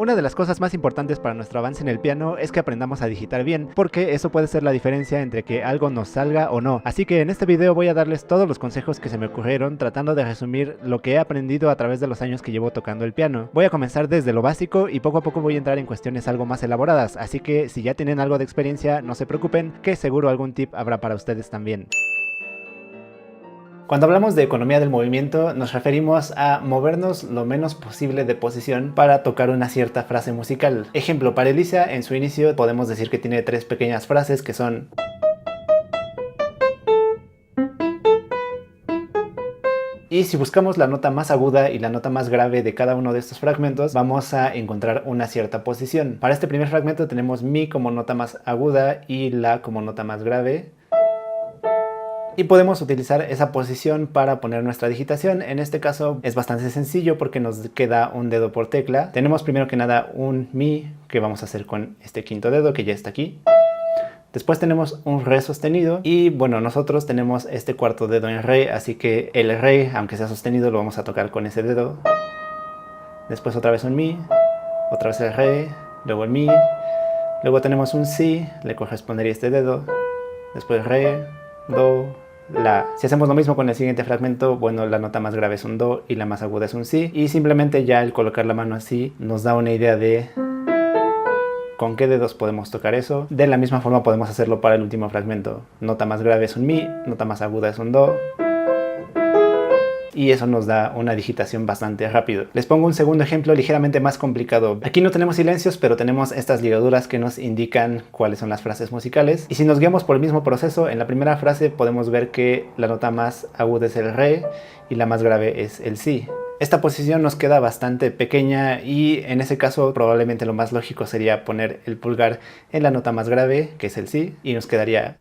Una de las cosas más importantes para nuestro avance en el piano es que aprendamos a digitar bien, porque eso puede ser la diferencia entre que algo nos salga o no. Así que en este video voy a darles todos los consejos que se me ocurrieron, tratando de resumir lo que he aprendido a través de los años que llevo tocando el piano. Voy a comenzar desde lo básico y poco a poco voy a entrar en cuestiones algo más elaboradas, así que si ya tienen algo de experiencia, no se preocupen, que seguro algún tip habrá para ustedes también. Cuando hablamos de economía del movimiento, nos referimos a movernos lo menos posible de posición para tocar una cierta frase musical. Ejemplo, para Elisa, en su inicio podemos decir que tiene tres pequeñas frases que son... Y si buscamos la nota más aguda y la nota más grave de cada uno de estos fragmentos, vamos a encontrar una cierta posición. Para este primer fragmento tenemos Mi como nota más aguda y La como nota más grave. Y podemos utilizar esa posición para poner nuestra digitación. En este caso es bastante sencillo porque nos queda un dedo por tecla. Tenemos primero que nada un Mi que vamos a hacer con este quinto dedo que ya está aquí. Después tenemos un Re sostenido y bueno, nosotros tenemos este cuarto dedo en Re, así que el Re, aunque sea sostenido, lo vamos a tocar con ese dedo. Después otra vez un Mi, otra vez el Re, luego el Mi. Luego tenemos un Si, le correspondería este dedo. Después Re, Do, La. Si hacemos lo mismo con el siguiente fragmento, bueno, la nota más grave es un Do y la más aguda es un Si. Y simplemente ya el colocar la mano así nos da una idea de con qué dedos podemos tocar eso. De la misma forma podemos hacerlo para el último fragmento. Nota más grave es un Mi, nota más aguda es un Do. Y eso nos da una digitación bastante rápido. Les pongo un segundo ejemplo ligeramente más complicado. Aquí no tenemos silencios, pero tenemos estas ligaduras que nos indican cuáles son las frases musicales. Y si nos guiamos por el mismo proceso, en la primera frase podemos ver que la nota más aguda es el Re y la más grave es el Si. Esta posición nos queda bastante pequeña y en ese caso probablemente lo más lógico sería poner el pulgar en la nota más grave, que es el Si, y nos quedaría...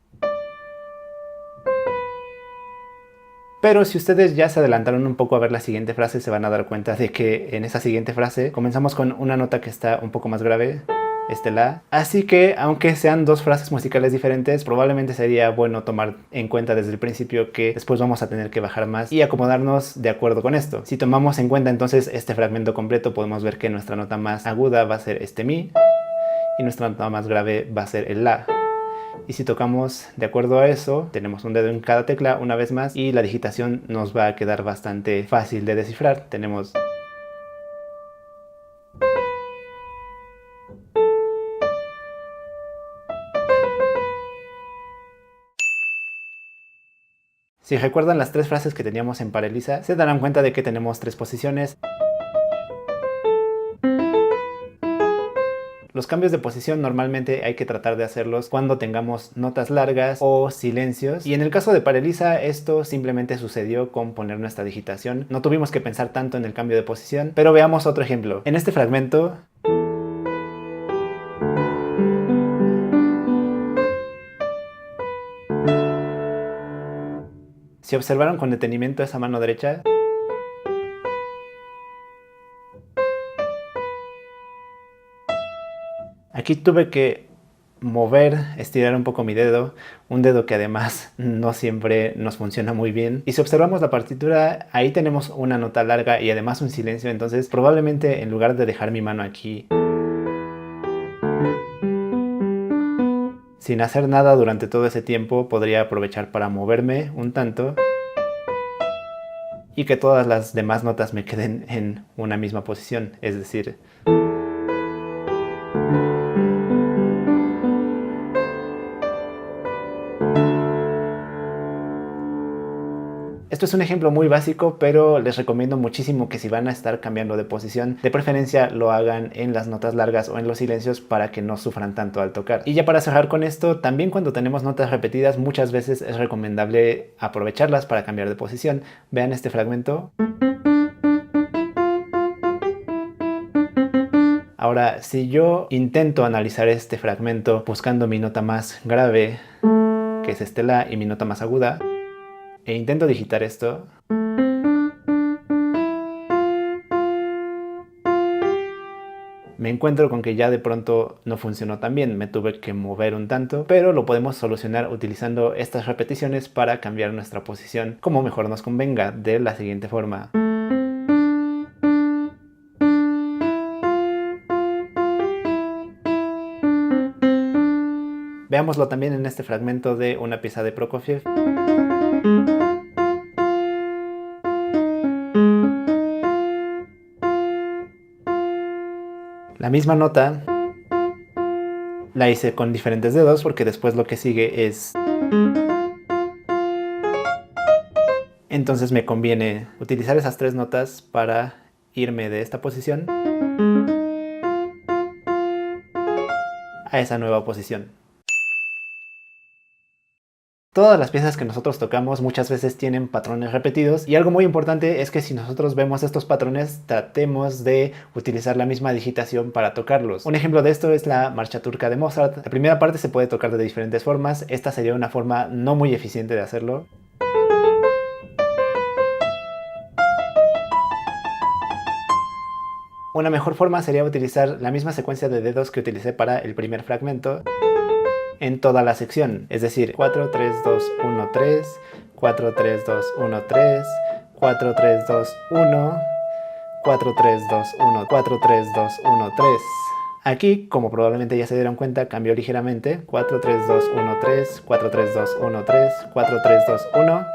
Pero si ustedes ya se adelantaron un poco a ver la siguiente frase, se van a dar cuenta de que en esa siguiente frase comenzamos con una nota que está un poco más grave, La. Así que, aunque sean dos frases musicales diferentes, probablemente sería bueno tomar en cuenta desde el principio que después vamos a tener que bajar más y acomodarnos de acuerdo con esto. Si tomamos en cuenta entonces este fragmento completo, podemos ver que nuestra nota más aguda va a ser este Mi y nuestra nota más grave va a ser el La. Y si tocamos de acuerdo a eso, tenemos un dedo en cada tecla una vez más y la digitación nos va a quedar bastante fácil de descifrar. Tenemos... Si recuerdan las tres frases que teníamos en Para Elisa, se darán cuenta de que tenemos tres posiciones. Los cambios de posición normalmente hay que tratar de hacerlos cuando tengamos notas largas o silencios. Y en el caso de Para Elisa, esto simplemente sucedió con poner nuestra digitación. No tuvimos que pensar tanto en el cambio de posición, pero veamos otro ejemplo. En este fragmento... Si observaron con detenimiento esa mano derecha, aquí tuve que mover, estirar un poco mi dedo, un dedo que además no siempre nos funciona muy bien. Y si observamos la partitura, ahí tenemos una nota larga y además un silencio, entonces probablemente en lugar de dejar mi mano aquí sin hacer nada durante todo ese tiempo, podría aprovechar para moverme un tanto y que todas las demás notas me queden en una misma posición, es decir... Esto es un ejemplo muy básico, pero les recomiendo muchísimo que si van a estar cambiando de posición, de preferencia lo hagan en las notas largas o en los silencios para que no sufran tanto al tocar. Y ya para cerrar con esto, también cuando tenemos notas repetidas, muchas veces es recomendable aprovecharlas para cambiar de posición. Vean este fragmento. Ahora, si yo intento analizar este fragmento buscando mi nota más grave, que es este La, y mi nota más aguda, e intento digitar esto, me encuentro con que ya de pronto no funcionó tan bien, me tuve que mover un tanto, pero lo podemos solucionar utilizando estas repeticiones para cambiar nuestra posición como mejor nos convenga, de la siguiente forma. Veámoslo también en este fragmento de una pieza de Prokofiev. La misma nota la hice con diferentes dedos porque después lo que sigue es... Entonces me conviene utilizar esas 3 notas para irme de esta posición a esa nueva posición. Todas las piezas que nosotros tocamos muchas veces tienen patrones repetidos, y algo muy importante es que si nosotros vemos estos patrones, tratemos de utilizar la misma digitación para tocarlos. Un ejemplo de esto es la marcha turca de Mozart. La primera parte se puede tocar de diferentes formas. Esta sería una forma no muy eficiente de hacerlo. Una mejor forma sería utilizar la misma secuencia de dedos que utilicé para el primer fragmento en toda la sección, es decir, 4, 3, 2, 1, 3, 4, 3, 2, 1, 3, 4, 3, 2, 1, 4, 3, 2, 1, 4, 3, 2, 1, 3. Aquí, como probablemente ya se dieron cuenta, cambió ligeramente. 4, 3, 2, 1, 3, 4, 3, 2, 1, 3, 4, 3, 2, 1.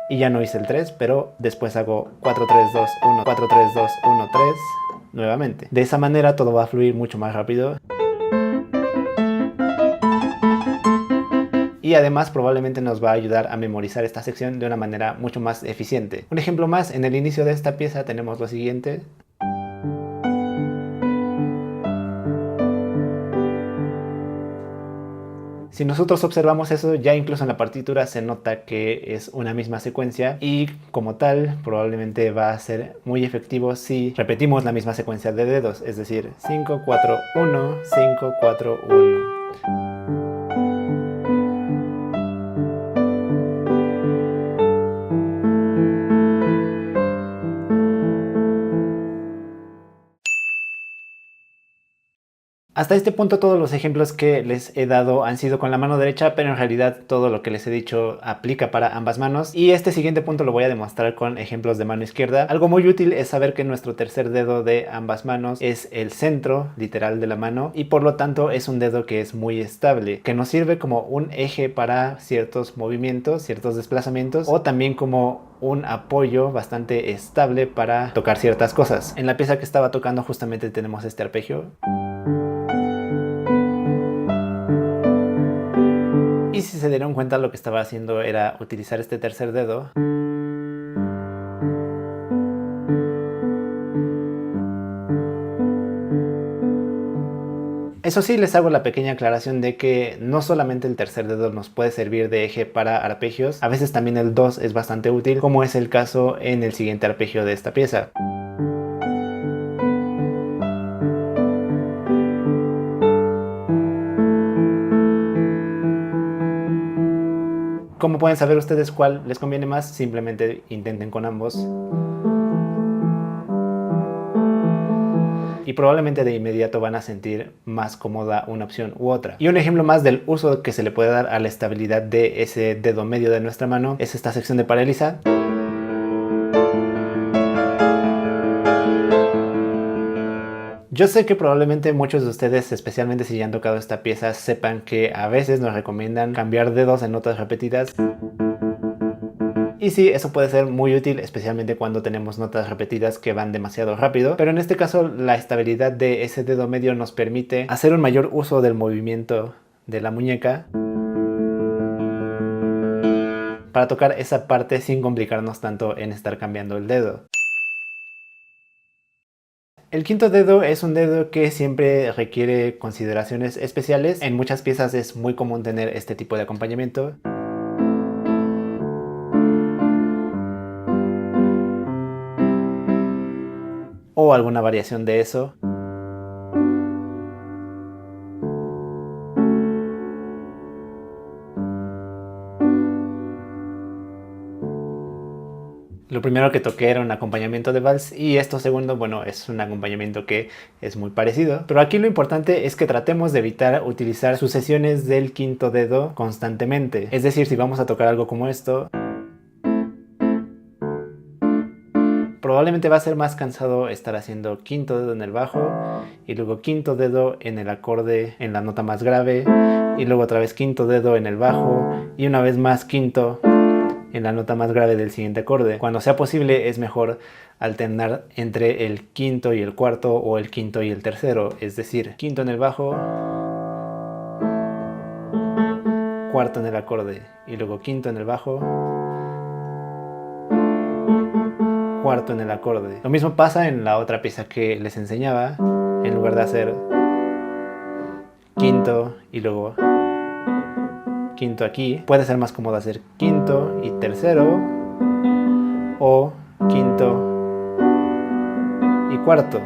Y ya no hice el 3, pero después hago 4, 3, 2, 1, 4, 3, 2, 1, 3 nuevamente. De esa manera todo va a fluir mucho más rápido. Y además probablemente nos va a ayudar a memorizar esta sección de una manera mucho más eficiente. Un ejemplo más, en el inicio de esta pieza tenemos lo siguiente. Si nosotros observamos eso, ya incluso en la partitura se nota que es una misma secuencia, y como tal probablemente va a ser muy efectivo si repetimos la misma secuencia de dedos, es decir, 5, 4, 1, 5, 4, 1. Hasta este punto todos los ejemplos que les he dado han sido con la mano derecha, pero en realidad todo lo que les he dicho aplica para ambas manos, y este siguiente punto lo voy a demostrar con ejemplos de mano izquierda. Algo muy útil es saber que nuestro tercer dedo de ambas manos es el centro literal de la mano, y por lo tanto es un dedo que es muy estable, que nos sirve como un eje para ciertos movimientos, ciertos desplazamientos, o también como un apoyo bastante estable para tocar ciertas cosas. En la pieza que estaba tocando justamente tenemos este arpegio. Y si se dieron cuenta, lo que estaba haciendo era utilizar este tercer dedo Eso sí, les hago la pequeña aclaración de que no solamente el tercer dedo nos puede servir de eje para arpegios, a veces también el 2 es bastante útil, como es el caso en el siguiente arpegio de esta pieza. Como pueden saber ustedes cuál les conviene más, simplemente intenten con ambos. Y probablemente de inmediato van a sentir más cómoda una opción u otra. Y un ejemplo más del uso que se le puede dar a la estabilidad de ese dedo medio de nuestra mano es esta sección de paraliza. Yo sé que probablemente muchos de ustedes, especialmente si ya han tocado esta pieza, sepan que a veces nos recomiendan cambiar dedos en notas repetidas. Y sí, eso puede ser muy útil, especialmente cuando tenemos notas repetidas que van demasiado rápido. Pero en este caso, la estabilidad de ese dedo medio nos permite hacer un mayor uso del movimiento de la muñeca para tocar esa parte sin complicarnos tanto en estar cambiando el dedo. El quinto dedo es un dedo que siempre requiere consideraciones especiales. En muchas piezas es muy común tener este tipo de acompañamiento. O alguna variación de eso. Lo primero que toqué era un acompañamiento de vals y esto segundo, bueno, es un acompañamiento que es muy parecido. Pero aquí lo importante es que tratemos de evitar utilizar sucesiones del quinto dedo constantemente. Es decir, si vamos a tocar algo como esto, probablemente va a ser más cansado estar haciendo quinto dedo en el bajo y luego quinto dedo en el acorde en la nota más grave y luego otra vez quinto dedo en el bajo y una vez más quinto en la nota más grave del siguiente acorde. Cuando sea posible es mejor alternar entre el quinto y el cuarto o el quinto y el tercero, es decir, quinto en el bajo, cuarto en el acorde y luego quinto en el bajo, cuarto en el acorde. Lo mismo pasa en la otra pieza que les enseñaba. En lugar de hacer quinto y luego quinto aquí, puede ser más cómodo hacer quinto y tercero o quinto y cuarto.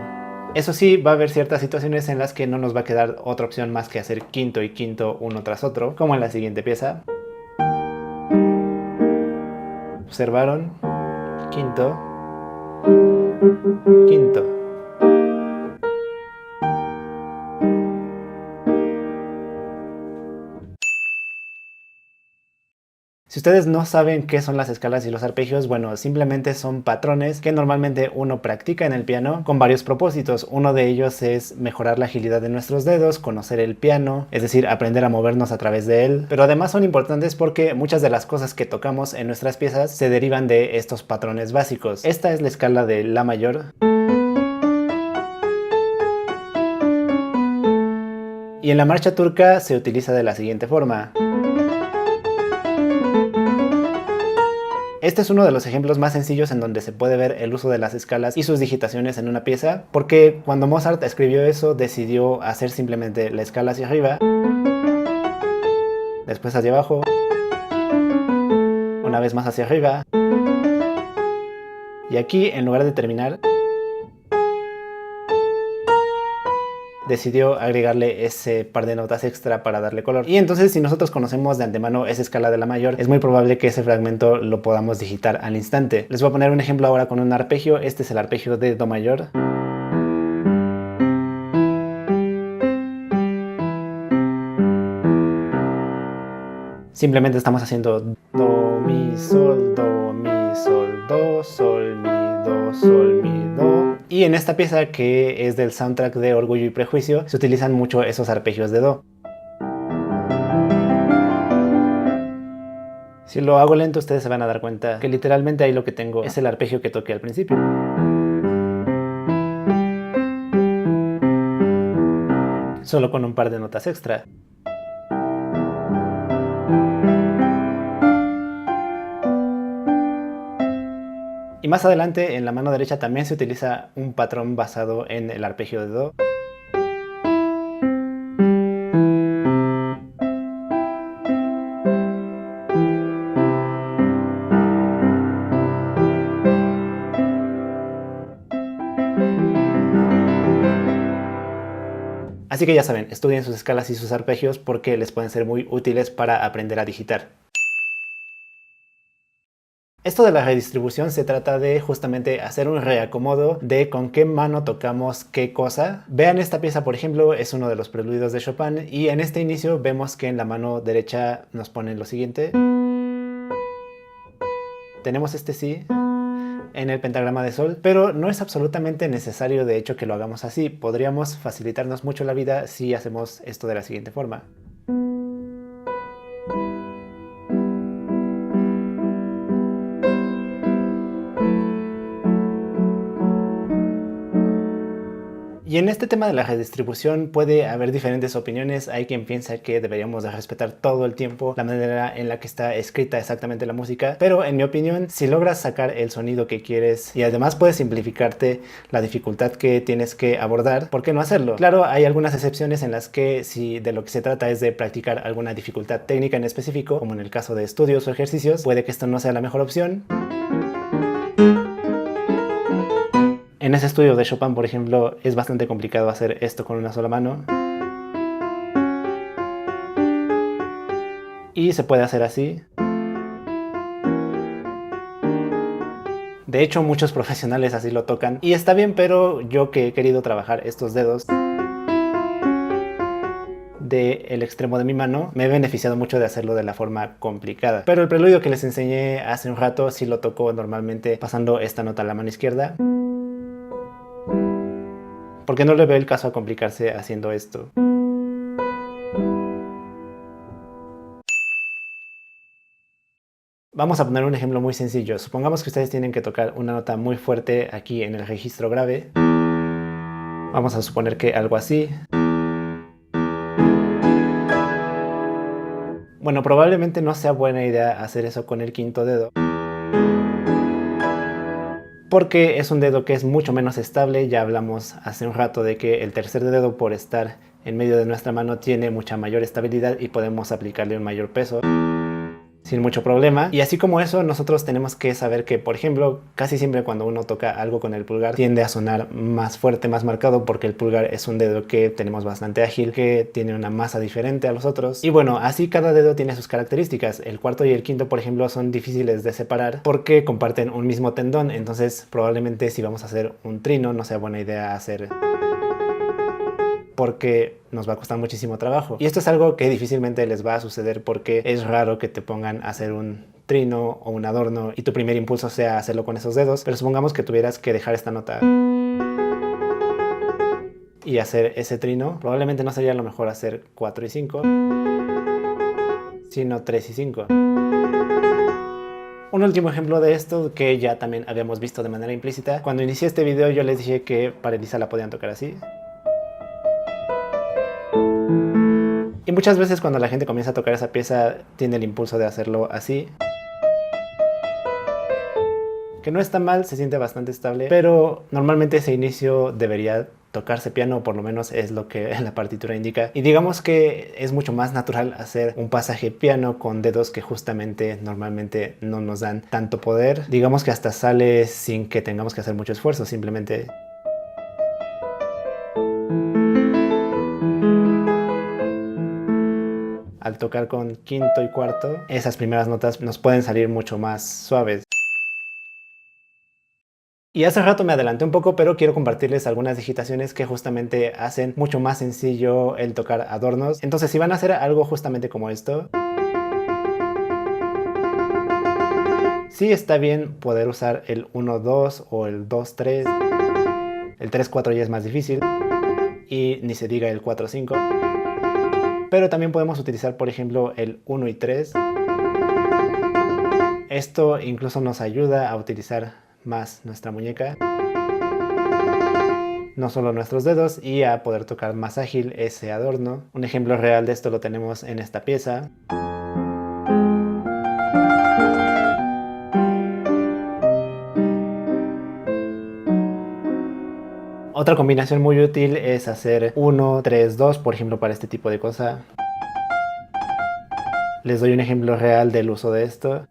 Eso sí, va a haber ciertas situaciones en las que no nos va a quedar otra opción más que hacer quinto y quinto uno tras otro, como en la siguiente pieza. ¿Observaron? Quinto, quinto. Si ustedes no saben qué son las escalas y los arpegios, bueno, simplemente son patrones que normalmente uno practica en el piano con varios propósitos. Uno de ellos es mejorar la agilidad de nuestros dedos, conocer el piano, es decir, aprender a movernos a través de él. Pero además son importantes porque muchas de las cosas que tocamos en nuestras piezas se derivan de estos patrones básicos. Esta es la escala de La mayor. Y en la marcha turca se utiliza de la siguiente forma. Este es uno de los ejemplos más sencillos en donde se puede ver el uso de las escalas y sus digitaciones en una pieza, porque cuando Mozart escribió eso decidió hacer simplemente la escala hacia arriba, después hacia abajo, una vez más hacia arriba, y aquí en lugar de terminar, decidió agregarle ese par de notas extra para darle color. Y entonces si nosotros conocemos de antemano esa escala de La mayor, es muy probable que ese fragmento lo podamos digitar al instante. Les voy a poner un ejemplo ahora con un arpegio. Este es el arpegio de Do mayor. Simplemente estamos haciendo Do, Mi, Sol, Do, Mi, Sol, Do, Sol, Mi, Do, Sol, Mi, Do. Y en esta pieza, que es del soundtrack de Orgullo y Prejuicio, se utilizan mucho esos arpegios de Do. Si lo hago lento, ustedes se van a dar cuenta que literalmente ahí lo que tengo es el arpegio que toqué al principio. Solo con un par de notas extra. Y más adelante, en la mano derecha, también se utiliza un patrón basado en el arpegio de Do. Así que ya saben, estudien sus escalas y sus arpegios porque les pueden ser muy útiles para aprender a digitar. Esto de la redistribución se trata de justamente hacer un reacomodo de con qué mano tocamos qué cosa. Vean esta pieza, por ejemplo, es uno de los preludios de Chopin y en este inicio vemos que en la mano derecha nos ponen lo siguiente. Tenemos este Si en el pentagrama de Sol, pero no es absolutamente necesario de hecho que lo hagamos así. Podríamos facilitarnos mucho la vida si hacemos esto de la siguiente forma. Y en este tema de la redistribución puede haber diferentes opiniones. Hay quien piensa que deberíamos de respetar todo el tiempo la manera en la que está escrita exactamente la música, pero en mi opinión, si logras sacar el sonido que quieres y además puedes simplificarte la dificultad que tienes que abordar, ¿por qué no hacerlo? Claro, hay algunas excepciones en las que si de lo que se trata es de practicar alguna dificultad técnica en específico, como en el caso de estudios o ejercicios, puede que esto no sea la mejor opción. En ese estudio de Chopin, por ejemplo, es bastante complicado hacer esto con una sola mano. Y se puede hacer así. De hecho, muchos profesionales así lo tocan. Y está bien, pero yo que he querido trabajar estos dedos, del extremo de mi mano, me he beneficiado mucho de hacerlo de la forma complicada. Pero el preludio que les enseñé hace un rato sí lo toco normalmente pasando esta nota a la mano izquierda, porque no le veo el caso a complicarse haciendo esto. Vamos a poner un ejemplo muy sencillo. Supongamos que ustedes tienen que tocar una nota muy fuerte aquí en el registro grave. Vamos a suponer que algo así. Bueno, probablemente no sea buena idea hacer eso con el quinto dedo, porque es un dedo que es mucho menos estable. Ya hablamos hace un rato de que el tercer dedo, por estar en medio de nuestra mano, tiene mucha mayor estabilidad y podemos aplicarle un mayor peso sin mucho problema. Y así como eso, nosotros tenemos que saber que, por ejemplo, casi siempre cuando uno toca algo con el pulgar tiende a sonar más fuerte, más marcado, porque el pulgar es un dedo que tenemos bastante ágil, que tiene una masa diferente a los otros. Y bueno, así cada dedo tiene sus características. El cuarto y el quinto, por ejemplo, son difíciles de separar porque comparten un mismo tendón. Entonces probablemente si vamos a hacer un trino no sea buena idea hacer, porque nos va a costar muchísimo trabajo. Y esto es algo que difícilmente les va a suceder, porque es raro que te pongan a hacer un trino o un adorno y tu primer impulso sea hacerlo con esos dedos. Pero supongamos que tuvieras que dejar esta nota y hacer ese trino, probablemente no sería lo mejor hacer 4 y 5, sino 3 y 5. Un último ejemplo de esto que ya también habíamos visto de manera implícita. Cuando inicié este video yo les dije que para Elisa la podían tocar así. Y muchas veces cuando la gente comienza a tocar esa pieza tiene el impulso de hacerlo así, que no está mal, se siente bastante estable, pero normalmente ese inicio debería tocarse piano, o por lo menos es lo que la partitura indica. Y digamos que es mucho más natural hacer un pasaje piano con dedos que justamente normalmente no nos dan tanto poder. Digamos que hasta sale sin que tengamos que hacer mucho esfuerzo, simplemente al tocar con quinto y cuarto, esas primeras notas nos pueden salir mucho más suaves. Y hace rato me adelanté un poco, pero quiero compartirles algunas digitaciones que justamente hacen mucho más sencillo el tocar adornos. Entonces, si van a hacer algo justamente como esto, sí está bien poder usar el 1-2 o el 2-3. El 3-4 ya es más difícil, y ni se diga el 4-5. Pero también podemos utilizar, por ejemplo, el 1 y 3. Esto incluso nos ayuda a utilizar más nuestra muñeca, no solo nuestros dedos, y a poder tocar más ágil ese adorno. Un ejemplo real de esto lo tenemos en esta pieza. Otra combinación muy útil es hacer 1-3-2, por ejemplo, para este tipo de cosa. Les doy un ejemplo real del uso de esto.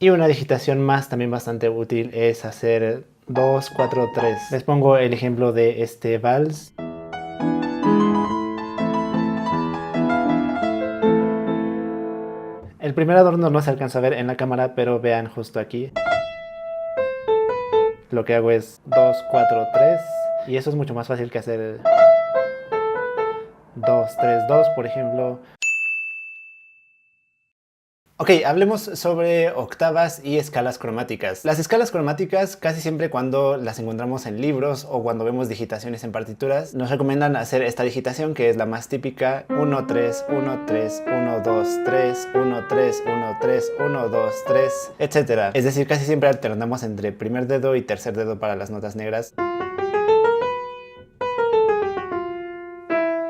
Y una digitación más también bastante útil es hacer 2-4-3. Les pongo el ejemplo de este vals. El primer adorno no se alcanza a ver en la cámara, pero vean justo aquí. Lo que hago es 2-4-3, y eso es mucho más fácil que hacer 2-3-2, por ejemplo. Ok, hablemos sobre octavas y escalas cromáticas. Las escalas cromáticas, casi siempre cuando las encontramos en libros o cuando vemos digitaciones en partituras, nos recomiendan hacer esta digitación, que es la más típica: 1-3, 1-3, 1-2-3, 1-3, 1-3, 1-2-3, etc. Es decir, casi siempre alternamos entre primer dedo y tercer dedo para las notas negras.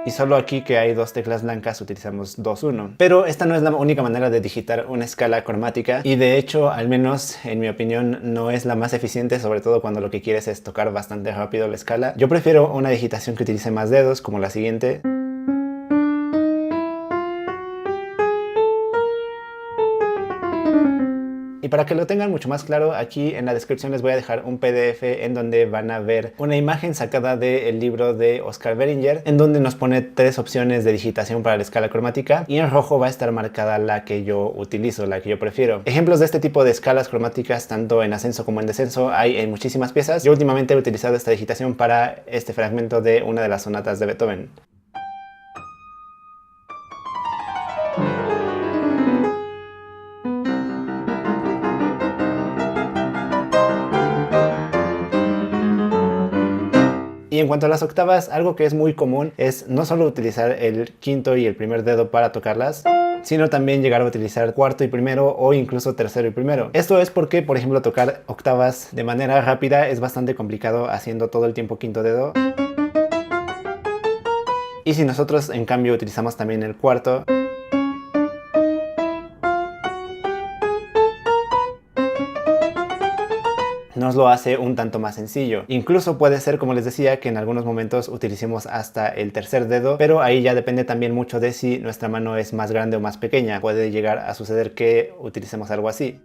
Y solo aquí, que hay dos teclas blancas, utilizamos 2-1. Pero esta no es la única manera de digitar una escala cromática, y de hecho, al menos en mi opinión, no es la más eficiente, sobre todo cuando lo que quieres es tocar bastante rápido la escala. Yo prefiero una digitación que utilice más dedos, como la siguiente. Y para que lo tengan mucho más claro, aquí en la descripción les voy a dejar un PDF en donde van a ver una imagen sacada del libro de Oscar Beringer, en donde nos pone 3 opciones de digitación para la escala cromática, y en rojo va a estar marcada la que yo utilizo, la que yo prefiero. Ejemplos de este tipo de escalas cromáticas, tanto en ascenso como en descenso, hay en muchísimas piezas. Yo últimamente he utilizado esta digitación para este fragmento de una de las sonatas de Beethoven. Y en cuanto a las octavas, algo que es muy común es no solo utilizar el quinto y el primer dedo para tocarlas, sino también llegar a utilizar cuarto y primero o incluso tercero y primero. Esto es porque, por ejemplo, tocar octavas de manera rápida es bastante complicado haciendo todo el tiempo quinto dedo. Y si nosotros en cambio utilizamos también el cuarto, nos lo hace un tanto más sencillo. Incluso puede ser, como les decía, que en algunos momentos utilicemos hasta el tercer dedo, pero ahí ya depende también mucho de si nuestra mano es más grande o más pequeña. Puede llegar a suceder que utilicemos algo así.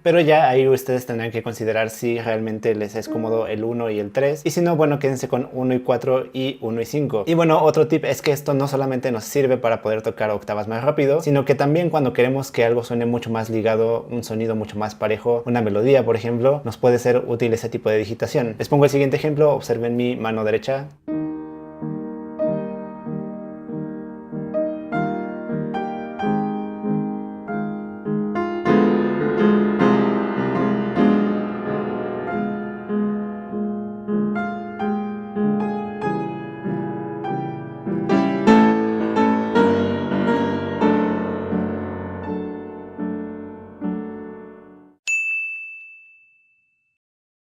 Pero ya ahí ustedes tendrán que considerar si realmente les es cómodo el 1 y el 3. Y si no, bueno, quédense con 1 y 4 y 1 y 5. Y bueno, otro tip es que esto no solamente nos sirve para poder tocar octavas más rápido, sino que también cuando queremos que algo suene mucho más ligado, un sonido mucho más parejo, una melodía, por ejemplo, nos puede ser útil ese tipo de digitación. Les pongo el siguiente ejemplo, observen mi mano derecha.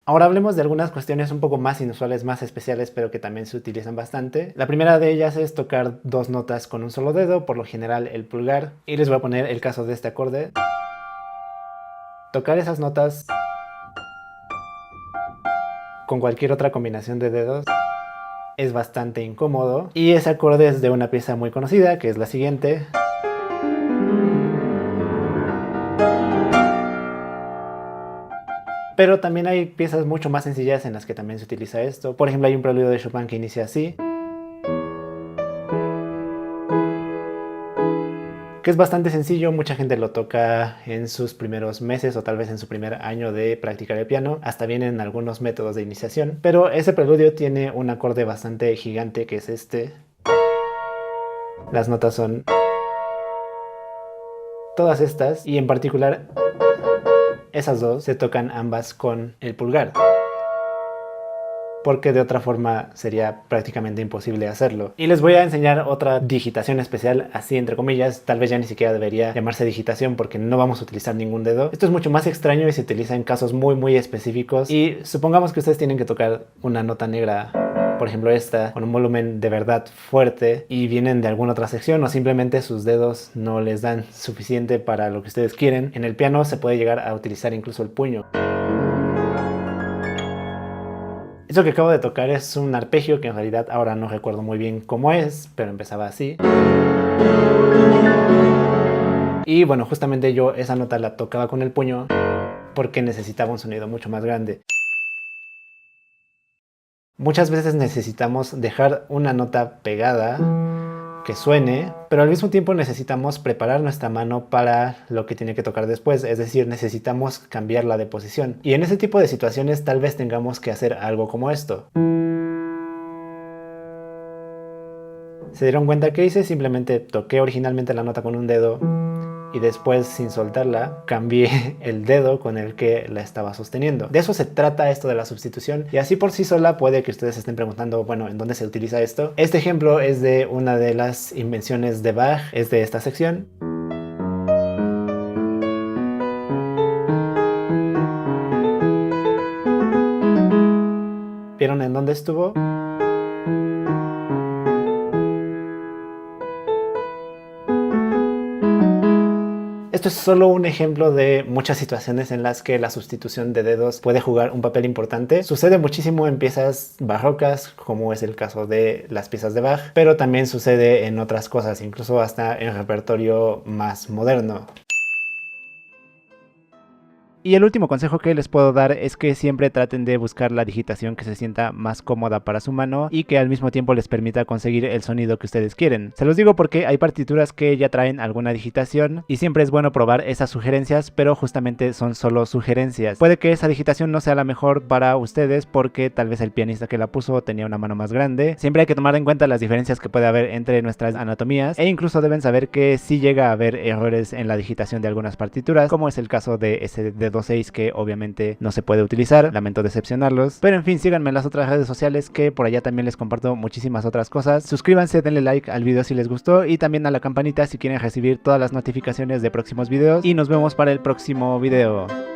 Ahora hablemos de algunas cuestiones un poco más inusuales, más especiales, pero que también se utilizan bastante. La primera de ellas es tocar 2 notas con un solo dedo, por lo general el pulgar. Y les voy a poner el caso de este acorde. Tocar esas notas con cualquier otra combinación de dedos es bastante incómodo. Y ese acorde es de una pieza muy conocida, que es la siguiente. Pero también hay piezas mucho más sencillas en las que también se utiliza esto. Por ejemplo, hay un preludio de Chopin que inicia así, que es bastante sencillo. Mucha gente lo toca en sus primeros meses o tal vez en su primer año de practicar el piano. Hasta vienen algunos métodos de iniciación. Pero ese preludio tiene un acorde bastante gigante, que es este. Las notas son todas estas, y en particular esas dos se tocan ambas con el pulgar, porque de otra forma sería prácticamente imposible hacerlo. Y les voy a enseñar otra digitación especial, así entre comillas. Tal vez ya ni siquiera debería llamarse digitación porque no vamos a utilizar ningún dedo. Esto es mucho más extraño y se utiliza en casos muy específicos. Y supongamos que ustedes tienen que tocar una nota negra, por ejemplo esta, con un volumen de verdad fuerte, y vienen de alguna otra sección o simplemente sus dedos no les dan suficiente para lo que ustedes quieren. En el piano se puede llegar a utilizar incluso el puño. Esto que acabo de tocar es un arpegio que en realidad ahora no recuerdo muy bien cómo es, pero empezaba así. Y bueno, justamente yo esa nota la tocaba con el puño porque necesitaba un sonido mucho más grande. Muchas veces necesitamos dejar una nota pegada que suene, pero al mismo tiempo necesitamos preparar nuestra mano para lo que tiene que tocar después, es decir, necesitamos cambiarla de posición. Y en ese tipo de situaciones tal vez tengamos que hacer algo como esto. ¿Se dieron cuenta que hice? Simplemente toqué originalmente la nota con un dedo y después, sin soltarla, cambié el dedo con el que la estaba sosteniendo. De eso se trata esto de la sustitución, y así por sí sola puede que ustedes estén preguntando, bueno, ¿en dónde se utiliza esto? Este ejemplo es de una de las invenciones de Bach, es de esta sección. ¿Vieron en dónde estuvo? Esto esto es solo un ejemplo de muchas situaciones en las que la sustitución de dedos puede jugar un papel importante. Sucede muchísimo en piezas barrocas, como es el caso de las piezas de Bach, pero también sucede en otras cosas, incluso hasta en repertorio más moderno. Y el último consejo que les puedo dar es que siempre traten de buscar la digitación que se sienta más cómoda para su mano y que al mismo tiempo les permita conseguir el sonido que ustedes quieren. Se los digo porque hay partituras que ya traen alguna digitación y siempre es bueno probar esas sugerencias, pero justamente son solo sugerencias. Puede que esa digitación no sea la mejor para ustedes porque tal vez el pianista que la puso tenía una mano más grande. Siempre hay que tomar en cuenta las diferencias que puede haber entre nuestras anatomías e incluso deben saber que sí llega a haber errores en la digitación de algunas partituras, como es el caso de ese dedo 6 que obviamente no se puede utilizar, lamento decepcionarlos, pero en fin, síganme en las otras redes sociales que por allá también les comparto muchísimas otras cosas. Suscríbanse, denle like al video si les gustó y también a la campanita si quieren recibir todas las notificaciones de próximos videos y nos vemos para el próximo video.